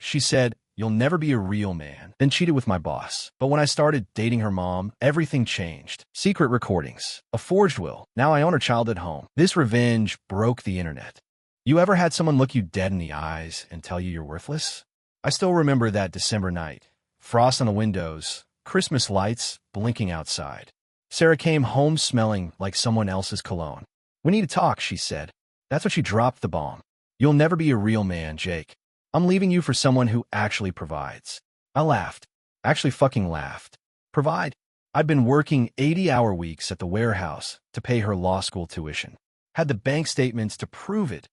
She said, "You'll never be a real man," then cheated with my boss. But when I started dating her mom, everything changed. Secret recordings, a forged will. Now I own her child at home. This revenge broke the internet. You ever had someone look you dead in the eyes and tell you you're worthless? I still remember that December night. Frost on the windows, Christmas lights blinking outside. Sarah came home smelling like someone else's cologne. "We need to talk," she said. That's when she dropped the bomb. "You'll never be a real man, Jake. I'm leaving you for someone who actually provides." I laughed. Actually fucking laughed. Provide? I'd been working 80-hour weeks at the warehouse to pay her law school tuition. Had the bank statements to prove it.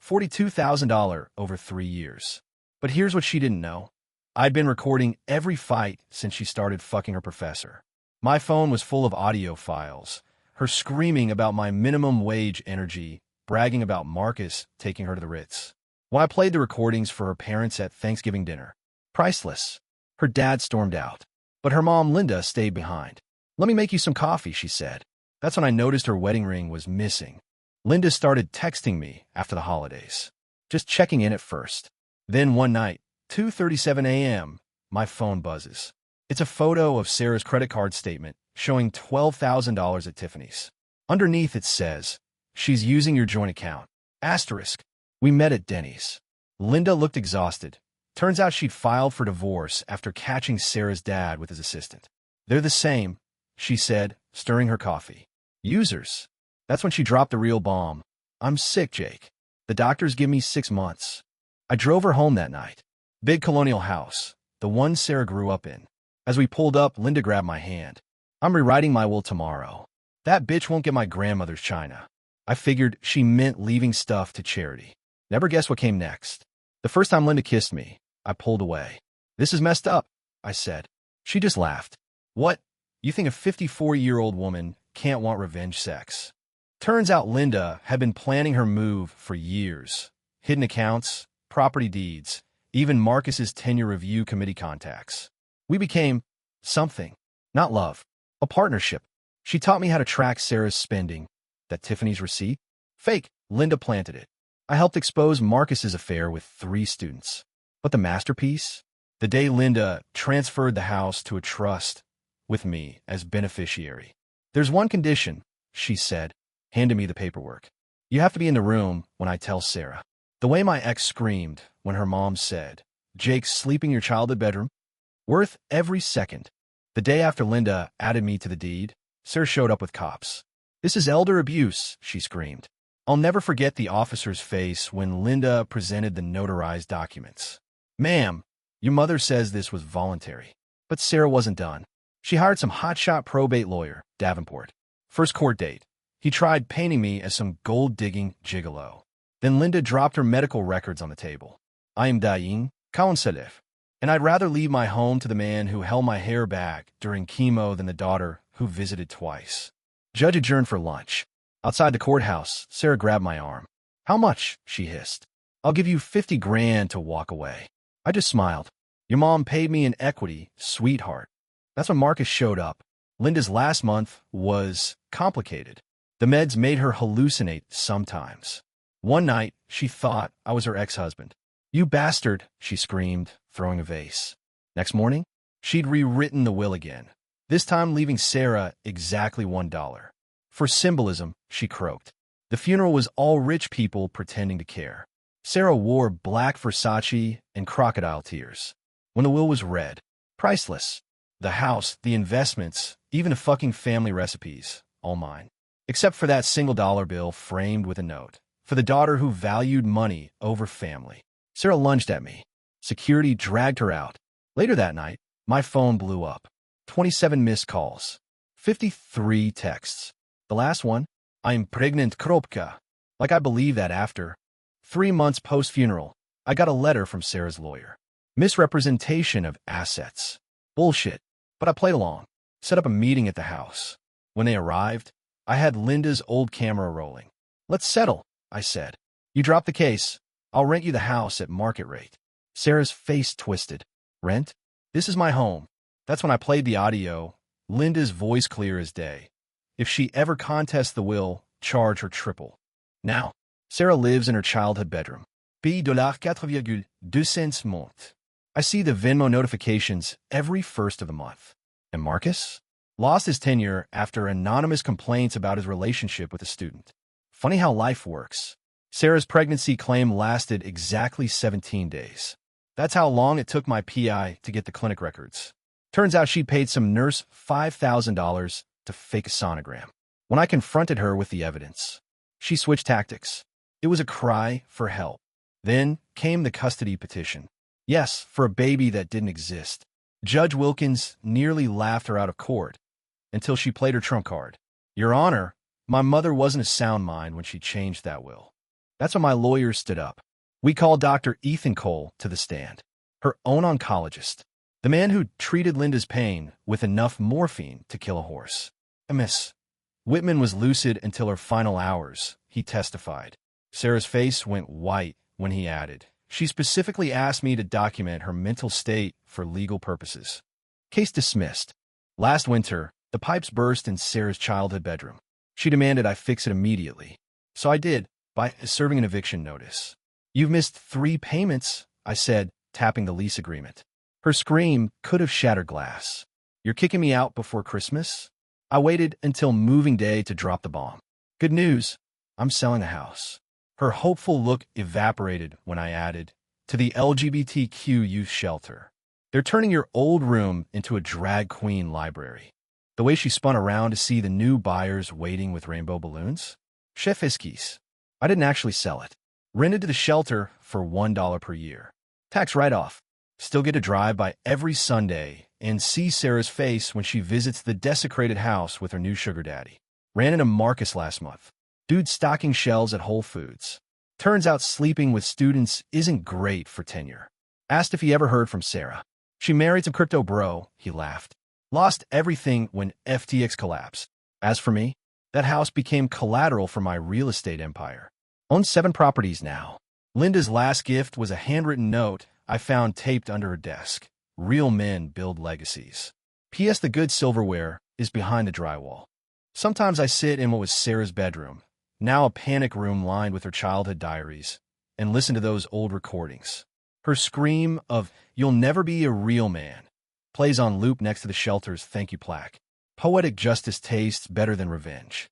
$42,000 over 3 years. But here's what she didn't know. I'd been recording every fight since she started fucking her professor. My phone was full of audio files. Her screaming about my minimum wage energy, bragging about Marcus taking her to the Ritz. When I played the recordings for her parents at Thanksgiving dinner, priceless. Her dad stormed out, but her mom, Linda, stayed behind. "Let me make you some coffee," she said. That's when I noticed her wedding ring was missing. Linda started texting me after the holidays, just checking in at first. Then one night, 2:37 a.m., my phone buzzes. It's a photo of Sarah's credit card statement showing $12,000 at Tiffany's. Underneath it says, "She's using your joint account. Asterisk. We met at Denny's." Linda looked exhausted. Turns out she'd filed for divorce after catching Sarah's dad with his assistant. "They're the same," she said, stirring her coffee. "Users." That's when she dropped the real bomb. "I'm sick, Jake. The doctors give me 6 months." I drove her home that night. Big colonial house, the one Sarah grew up in. As we pulled up, Linda grabbed my hand. "I'm rewriting my will tomorrow. That bitch won't get my grandmother's china." I figured she meant leaving stuff to charity. Never guess what came next. The first time Linda kissed me, I pulled away. "This is messed up," I said. She just laughed. "What? You think a 54-year-old woman can't want revenge sex?" Turns out Linda had been planning her move for years. Hidden accounts, property deeds, even Marcus's tenure review committee contacts. We became something. Not love. A partnership. She taught me how to track Sarah's spending. That Tiffany's receipt? Fake. Linda planted it. I helped expose Marcus's affair with 3 students. But the masterpiece? The day Linda transferred the house to a trust with me as beneficiary. "There's one condition," she said, handing me the paperwork. "You have to be in the room when I tell Sarah." The way my ex screamed when her mom said, "Jake's sleeping in your childhood bedroom." Worth every second. The day after Linda added me to the deed, Sarah showed up with cops. "This is elder abuse," she screamed. I'll never forget the officer's face when Linda presented the notarized documents. "Ma'am, your mother says this was voluntary." But Sarah wasn't done. She hired some hotshot probate lawyer, Davenport. First court date. He tried painting me as some gold-digging gigolo. Then Linda dropped her medical records on the table. "I am dying, Counselor, and I'd rather leave my home to the man who held my hair back during chemo than the daughter who visited twice." Judge adjourned for lunch. Outside the courthouse, Sarah grabbed my arm. "How much?" she hissed. "I'll give you 50 grand to walk away." I just smiled. "Your mom paid me in equity, sweetheart." That's when Marcus showed up. Linda's last month was complicated. The meds made her hallucinate sometimes. One night, she thought I was her ex-husband. "You bastard," she screamed, throwing a vase. Next morning, she'd rewritten the will again, this time leaving Sarah exactly $1. For symbolism, she croaked. The funeral was all rich people pretending to care. Sarah wore black Versace and crocodile tears. When the will was read, priceless. The house, the investments, even the fucking family recipes, all mine. Except for that single dollar bill framed with a note. For the daughter who valued money over family. Sarah lunged at me. Security dragged her out. Later that night, my phone blew up. 27 missed calls. 53 texts. The last one, "I'm pregnant, Kropka." Like I believe that after 3 months post-funeral, I got a letter from Sarah's lawyer. Misrepresentation of assets. Bullshit. But I played along. Set up a meeting at the house. When they arrived, I had Linda's old camera rolling. "Let's settle," I said. "You drop the case. I'll rent you the house at market rate." Sarah's face twisted. "Rent? This is my home." That's when I played the audio, Linda's voice clear as day. "If she ever contests the will, charge her triple." Now, Sarah lives in her childhood bedroom. $4,2 month. I see the Venmo notifications every first of the month. And Marcus? Lost his tenure after anonymous complaints about his relationship with a student. Funny how life works. Sarah's pregnancy claim lasted exactly 17 days. That's how long it took my PI to get the clinic records. Turns out she paid some nurse $5,000 to fake a sonogram. When I confronted her with the evidence, she switched tactics. It was a cry for help. Then came the custody petition. Yes, for a baby that didn't exist. Judge Wilkins nearly laughed her out of court until she played her trump card. Your Honor, my mother wasn't a sound mind when she changed that will. That's when my lawyers stood up. We called Dr. Ethan Cole to the stand, her own oncologist, the man who treated Linda's pain with enough morphine to kill a horse. Miss Whitman was lucid until her final hours, he testified. Sarah's face went white when he added, she specifically asked me to document her mental state for legal purposes. Case dismissed. Last winter, the pipes burst in Sarah's childhood bedroom. She demanded I fix it immediately. So I did, by serving an eviction notice. You've missed 3 payments, I said, tapping the lease agreement. Her scream could have shattered glass. You're kicking me out before Christmas? I waited until moving day to drop the bomb. Good news, I'm selling a house. Her hopeful look evaporated when I added, to the LGBTQ youth shelter. They're turning your old room into a drag queen library. The way she spun around to see the new buyers waiting with rainbow balloons? Chef Iskis. I didn't actually sell it. Rented to the shelter for $1 per year. Tax write-off. Still get to drive by every Sunday and see Sarah's face when she visits the desecrated house with her new sugar daddy. Ran into Marcus last month. Dude stocking shelves at Whole Foods. Turns out sleeping with students isn't great for tenure. Asked if he ever heard from Sarah. She married some crypto bro, he laughed. Lost everything when FTX collapsed. As for me, that house became collateral for my real estate empire. Own 7 properties now. Linda's last gift was a handwritten note I found taped under her desk. Real men build legacies. P.S. The good silverware is behind the drywall. Sometimes I sit in what was Sarah's bedroom, now a panic room lined with her childhood diaries, and listen to those old recordings. Her scream of, "You'll never be a real man," plays on loop next to the shelter's thank you plaque. Poetic justice tastes better than revenge.